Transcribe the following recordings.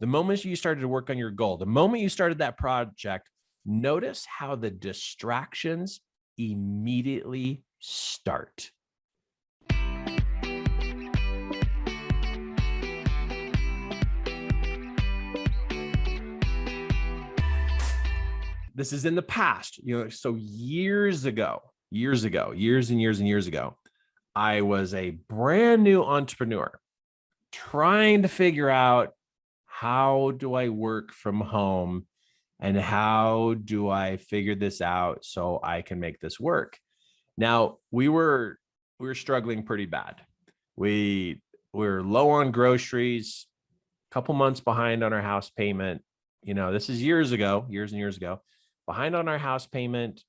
The moment you started to work on your goal, the moment you started that project, notice how the distractions immediately start. This is in the past, so years and years ago, I was a brand new entrepreneur trying to figure out, how do I work from home and how do I figure this out so I can make this work? Now, we were struggling pretty bad. We were low on groceries, a couple months behind on our house payment. This is years and years ago, behind on our house payment.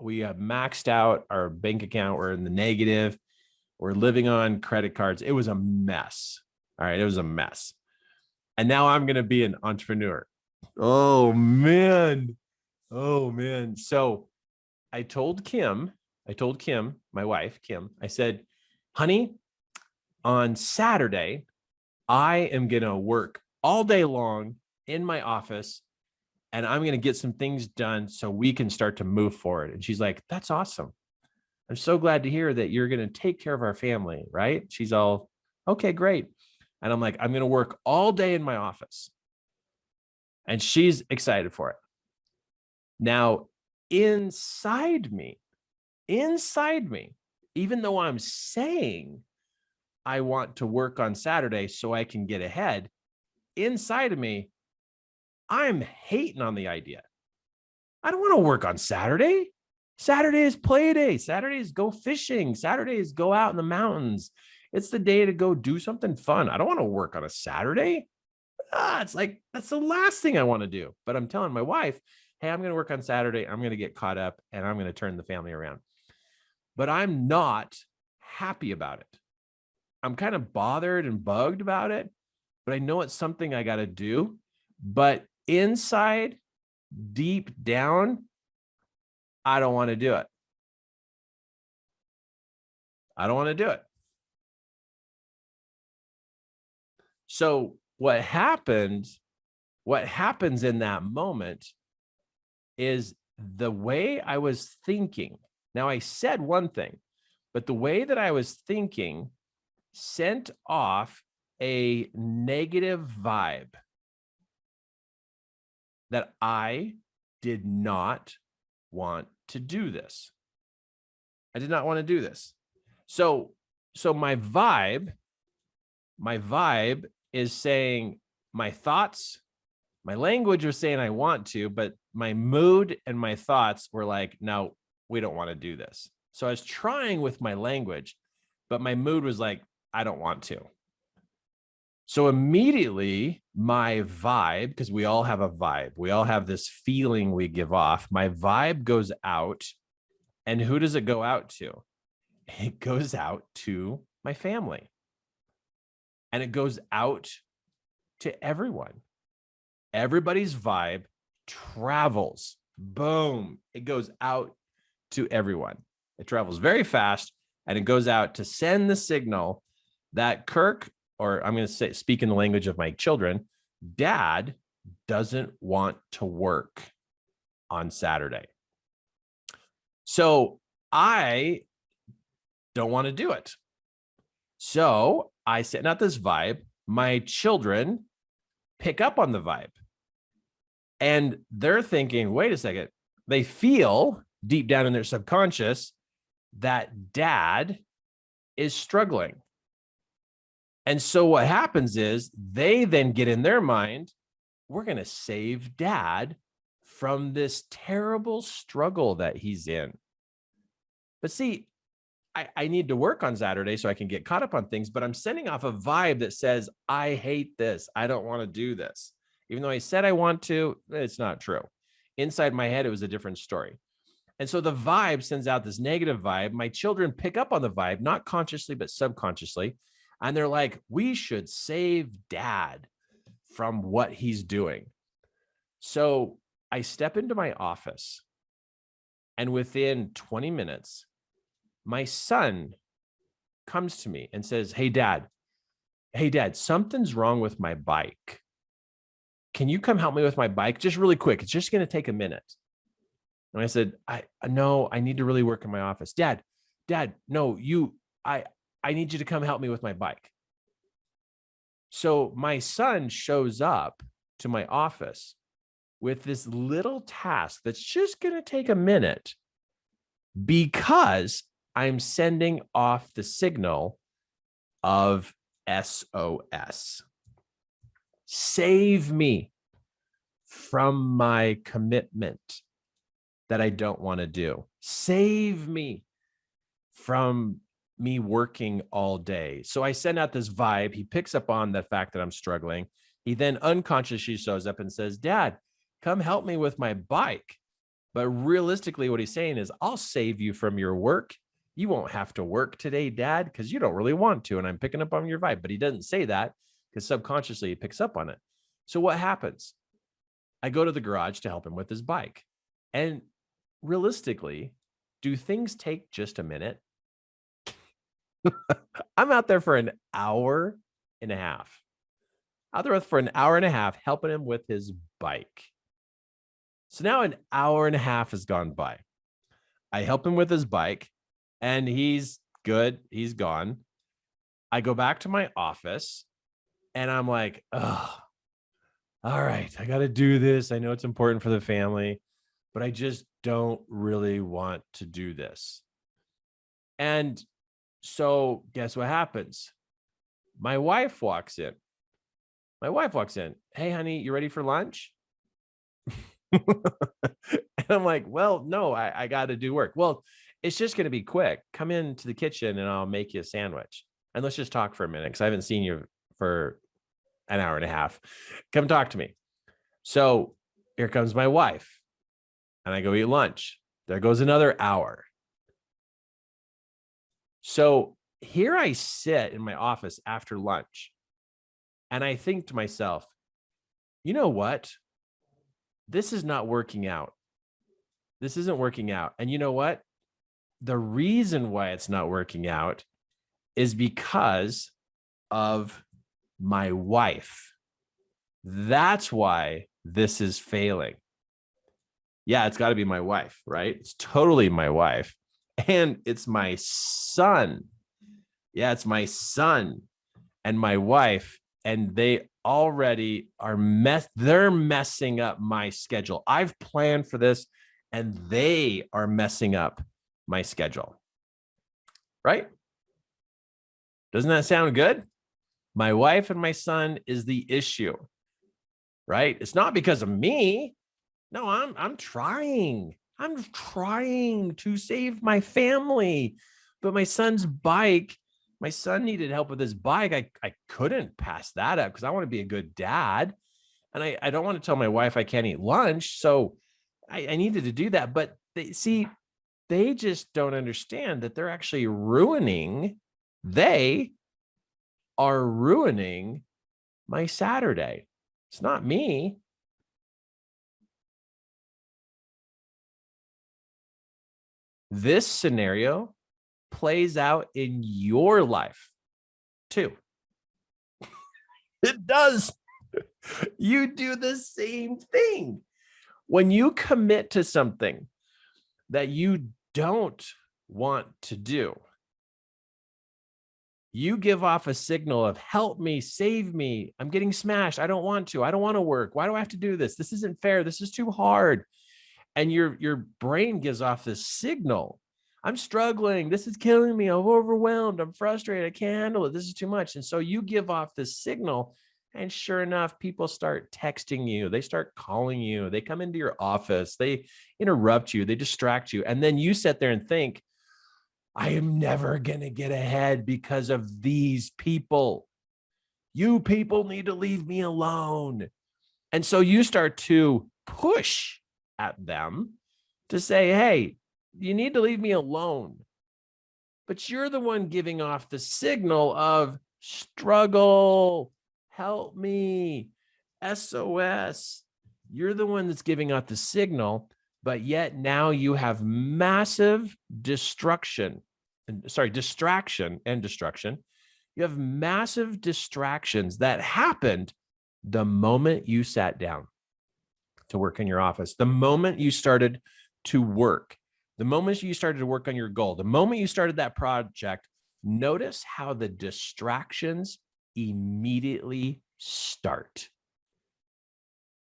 We have maxed out our bank account. We're in the negative. We're living on credit cards. It was a mess. All right. It was a mess. And now I'm going to be an entrepreneur. Oh, man. So I told Kim, my wife, Kim, I said, honey, on Saturday, I am going to work all day long in my office and I'm going to get some things done so we can start to move forward. And she's like, that's awesome. I'm so glad to hear that you're going to take care of our family, right? She's all, okay, great. And I'm like, I'm going to work all day in my office. And she's excited for it. Now, inside me, even though I'm saying I want to work on Saturday so I can get ahead, inside of me, I'm hating on the idea. I don't want to work on Saturday. Saturday is play day. Saturday is go fishing. Saturday is go out in the mountains. It's the day to go do something fun. I don't want to work on a Saturday. It's like, that's the last thing I want to do. But I'm telling my wife, hey, I'm going to work on Saturday. I'm going to get caught up and I'm going to turn the family around. But I'm not happy about it. I'm kind of bothered and bugged about it, but I know it's something I got to do. But inside, deep down, I don't want to do it. I don't want to do it. So what happens in that moment is the way I was thinking. Now, I said one thing, but the way that I was thinking sent off a negative vibe that I did not want to do this. I did not want to do this. So my vibe is saying my thoughts, my language was saying I want to, but my mood and my thoughts were like, no, we don't want to do this. So I was trying with my language, but my mood was like, I don't want to. So immediately my vibe, because we all have a vibe, we all have this feeling we give off. My vibe goes out. And who does it go out to? It goes out to my family. And it goes out to everyone. Everybody's vibe travels. Boom. It goes out to everyone. It travels very fast and it goes out to send the signal that Kirk, or I'm going to speak in the language of my children, Dad doesn't want to work on Saturday. So I don't want to do it. So I send out this vibe. My children pick up on the vibe. And they're thinking, wait a second. They feel deep down in their subconscious that Dad is struggling. And so what happens is they then get in their mind, we're going to save Dad from this terrible struggle that he's in. But see, I need to work on Saturday so I can get caught up on things, but I'm sending off a vibe that says, I hate this. I don't want to do this. Even though I said I want to, it's not true. Inside my head, it was a different story. And so the vibe sends out this negative vibe. My children pick up on the vibe, not consciously, but subconsciously. And they're like, we should save Dad from what he's doing. So I step into my office and within 20 minutes, my son comes to me and says, hey, Dad, something's wrong with my bike. can you come help me with my bike? Just really quick. It's just going to take a minute. And I said, no, I need to really work in my office. Dad, no, I need you to come help me with my bike. So my son shows up to my office with this little task that's just going to take a minute because I'm sending off the signal of S.O.S. Save me from my commitment that I don't want to do. Save me from me working all day. So I send out this vibe. He picks up on the fact that I'm struggling. He then unconsciously shows up and says, Dad, come help me with my bike. But realistically, what he's saying is, I'll save you from your work. You won't have to work today, Dad, because you don't really want to. And I'm picking up on your vibe. But he doesn't say that because subconsciously he picks up on it. So what happens? I go to the garage to help him with his bike. And realistically, do things take just a minute? I'm out there for an hour and a half. Out there for an hour and a half, helping him with his bike. So now an hour and a half has gone by. I help him with his bike and he's good. He's gone. I go back to my office and I'm like, oh, all right, I got to do this. I know it's important for the family, but I just don't really want to do this. And so guess what happens? My wife walks in. Hey, honey, you ready for lunch? And I'm like, well, no, I got to do work. Well, it's just going to be quick. Come into the kitchen and I'll make you a sandwich. And let's just talk for a minute because I haven't seen you for an hour and a half. Come talk to me. So here comes my wife and I go eat lunch. There goes another hour. So here I sit in my office after lunch and I think to myself, you know what? This is not working out. This isn't working out. And you know what? The reason why it's not working out is because of my wife. That's why this is failing. Yeah, it's got to be my wife, right? It's totally my wife. And it's my son. Yeah, it's my son and my wife. And they already are they're messing up my schedule. I've planned for this and they are messing up my schedule. Right? Doesn't that sound good? My wife and my son is the issue. Right? It's not because of me. No, I'm trying. I'm trying to save my family. But my son's bike, my son needed help with his bike. I couldn't pass that up because I want to be a good dad. And I don't want to tell my wife I can't eat lunch. So I needed to do that. But they just don't understand that they're actually they are ruining my Saturday. It's not me. This scenario plays out in your life too. It does. You do the same thing. When you commit to something that you don't want to do, you give off a signal of help me, save me. I'm getting smashed. I don't want to. I don't want to work. Why do I have to do this? This isn't fair. This is too hard. And your brain gives off this signal. I'm struggling. This is killing me. I'm overwhelmed. I'm frustrated. I can't handle it. This is too much. And so you give off this signal. And sure enough, people start texting you. They start calling you. They come into your office. They interrupt you. They distract you. And then you sit there and think, I am never going to get ahead because of these people. You people need to leave me alone. And so you start to push at them to say, hey, you need to leave me alone. But you're the one giving off the signal of struggle, help me, S.O.S. You're the one that's giving out the signal, but yet now you have massive distraction and destruction. You have massive distractions that happened The moment you sat down to work in your office, the moment you started to work, the moment you started to work on your goal, the moment you started that project, notice how the distractions immediately start.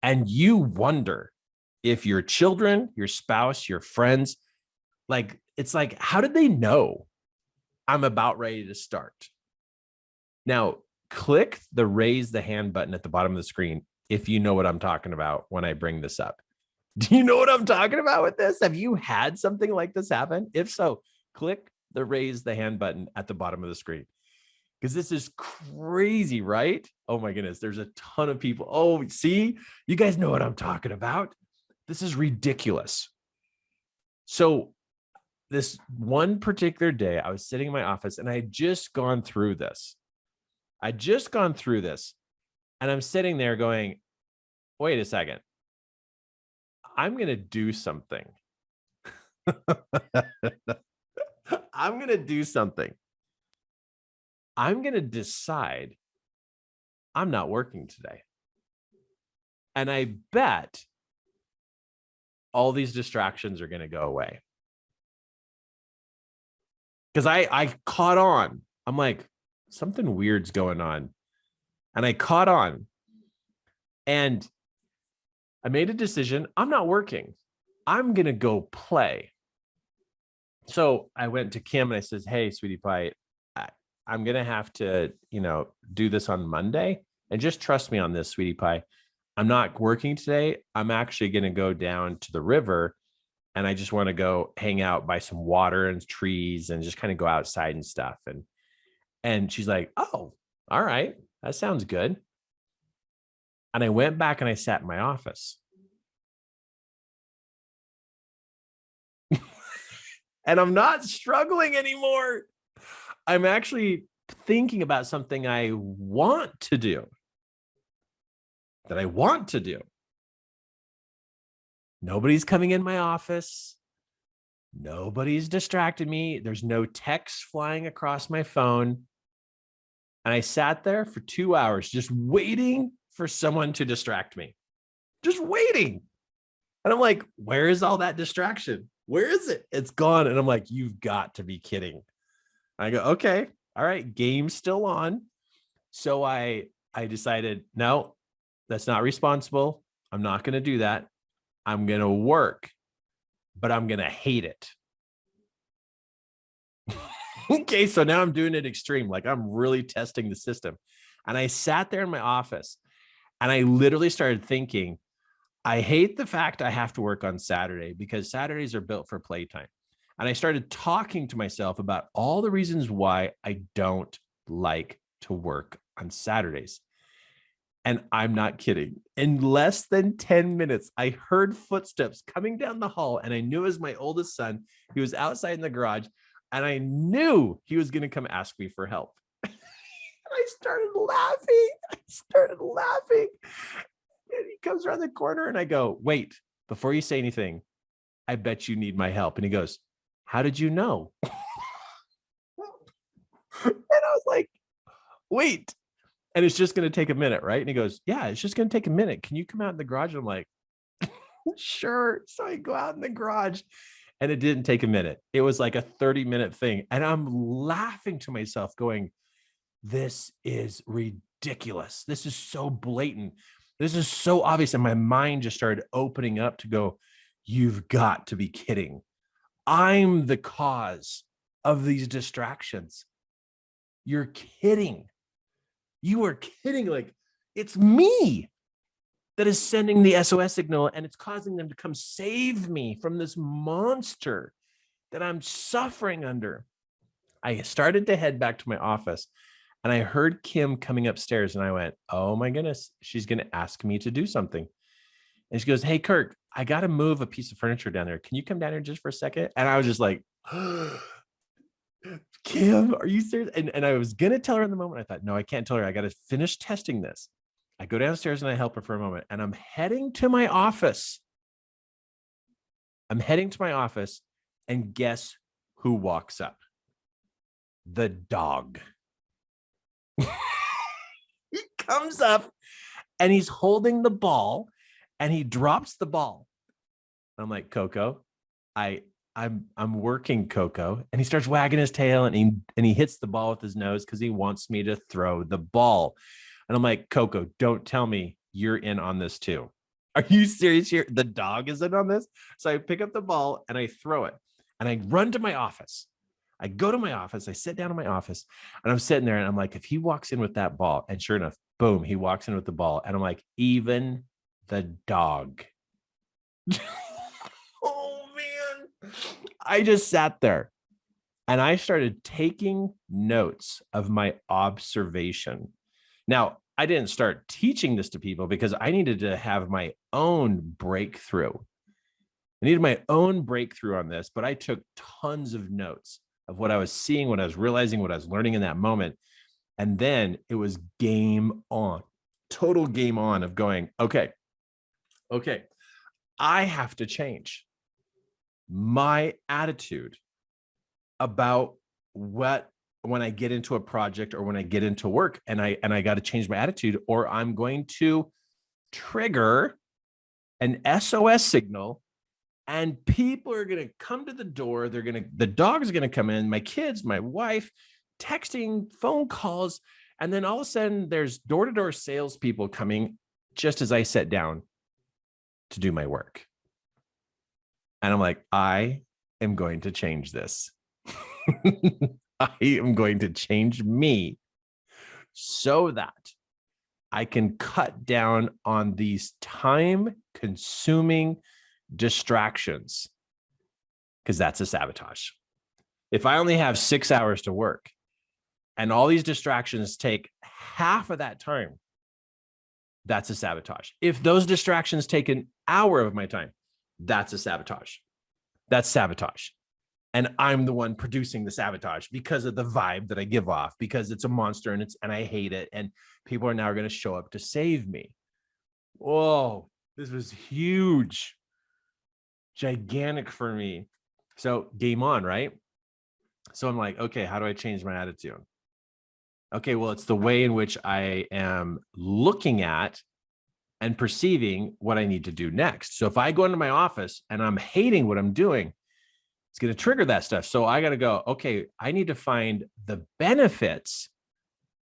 And you wonder if your children, your spouse, your friends, like, it's like, how did they know I'm about ready to start? Now, click the raise the hand button at the bottom of the screen if you know what I'm talking about when I bring this up. Do you know what I'm talking about with this? Have you had something like this happen? If so, click the raise the hand button at the bottom of the screen, because this is crazy, right? Oh my goodness, there's a ton of people. Oh, see, you guys know what I'm talking about. This is ridiculous. So this one particular day, I was sitting in my office and I had just gone through this. And I'm sitting there going, wait a second, I'm going to do something. I'm going to do something. I'm going to decide I'm not working today. And I bet all these distractions are going to go away. Because I caught on. I'm like, something weird's going on. And I caught on. And I made a decision. I'm not working. I'm going to go play. So I went to Kim and I says, hey, sweetie pie, I'm going to have to, do this on Monday. And just trust me on this, sweetie pie. I'm not working today. I'm actually going to go down to the river and I just want to go hang out by some water and trees and just kind of go outside and stuff. And she's like, oh, all right. That sounds good. And I went back and I sat in my office. And I'm not struggling anymore. I'm actually thinking about something I want to do. Nobody's coming in my office. Nobody's distracted me. There's no text flying across my phone. And I sat there for 2 hours just waiting for someone to distract me. Just waiting. And I'm like, where is all that distraction? Where is it? It's gone. And I'm like, you've got to be kidding. I go, okay, all right, game's still on. So I decided, no, that's not responsible. I'm not going to do that. I'm going to work, but I'm going to hate it. Okay, so now I'm doing it extreme. Like, I'm really testing the system. And I sat there in my office and I literally started thinking, I hate the fact I have to work on Saturday because Saturdays are built for playtime. And I started talking to myself about all the reasons why I don't like to work on Saturdays. And I'm not kidding. In less than 10 minutes, I heard footsteps coming down the hall, and I knew it was my oldest son. He was outside in the garage, and I knew he was going to come ask me for help. I started laughing. And he comes around the corner, and I go, wait, before you say anything, I bet you need my help. And he goes, how did you know? And I was like, wait. And it's just going to take a minute, right? And he goes, yeah, it's just going to take a minute. Can you come out in the garage? And I'm like, sure. So I go out in the garage and it didn't take a minute. It was like a 30-minute thing. And I'm laughing to myself going, this is ridiculous. This is so blatant. This is so obvious. And my mind just started opening up to go, you've got to be kidding. I'm the cause of these distractions. You're kidding. You are kidding. Like, it's me that is sending the SOS signal, and it's causing them to come save me from this monster that I'm suffering under. I started to head back to my office, and I heard Kim coming upstairs, and I went, oh my goodness, she's going to ask me to do something. And she goes, hey, Kirk, I got to move a piece of furniture down there. Can you come down here just for a second? And I was just like, Kim, are you serious? And I was going to tell her in the moment. I thought, no, I can't tell her. I got to finish testing this. I go downstairs and I help her for a moment. And I'm heading to my office. And guess who walks up? The dog. He comes up and he's holding the ball and he drops the ball. I'm like, Coco, I'm working, Coco. And he starts wagging his tail and he hits the ball with his nose because he wants me to throw the ball. And I'm like, Coco, don't tell me you're in on this too. Are you serious here? The dog is in on this. So I pick up the ball and I throw it and I run to my office. I go to my office. I sit down in my office and I'm sitting there and I'm like, if he walks in with that ball, and sure enough, boom, he walks in with the ball. And I'm like, even the dog. Oh man. I just sat there and I started taking notes of my observation. Now, I didn't start teaching this to people because I needed to have my own breakthrough. I needed my own breakthrough on this, but I took tons of notes of what I was seeing, what I was realizing, what I was learning in that moment. And then it was game on, total game on of going, okay, I have to change my attitude about when I get into a project or when I get into work, and I got to change my attitude, or I'm going to trigger an SOS signal and people are going to come to the door. The dog's going to come in, my kids, my wife, texting, phone calls. And then all of a sudden there's door-to-door salespeople coming just as I sat down to do my work. And I'm like, I am going to change this. I am going to change me so that I can cut down on these time-consuming distractions, because that's a sabotage. If I only have 6 hours to work and all these distractions take half of that time, that's a sabotage. If those distractions take an hour of my time, that's a sabotage. That's sabotage. And I'm the one producing the sabotage because of the vibe that I give off, because it's a monster and I hate it. And people are now going to show up to save me. Whoa, this was huge, gigantic for me. So game on, right? So I'm like, okay, how do I change my attitude? Okay, well, it's the way in which I am looking at and perceiving what I need to do next. So if I go into my office and I'm hating what I'm doing, it's going to trigger that stuff. So I got to go, okay, I need to find the benefits.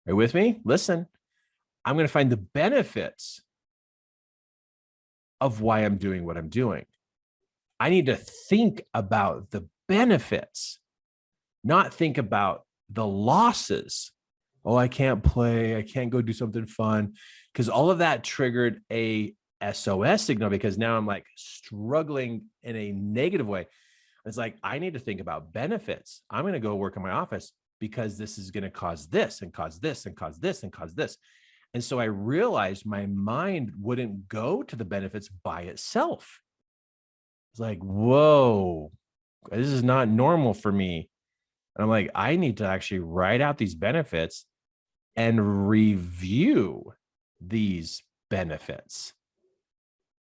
Are you with me? Listen, I'm going to find the benefits of why I'm doing what I'm doing. I need to think about the benefits, not think about the losses. Oh, I can't play. I can't go do something fun, because all of that triggered a SOS signal, because now I'm like struggling in a negative way. It's like, I need to think about benefits. I'm going to go work in my office because this is going to cause this and cause this and cause this and cause this. And so I realized my mind wouldn't go to the benefits by itself. It's like, whoa, this is not normal for me. And I'm like, I need to actually write out these benefits and review these benefits.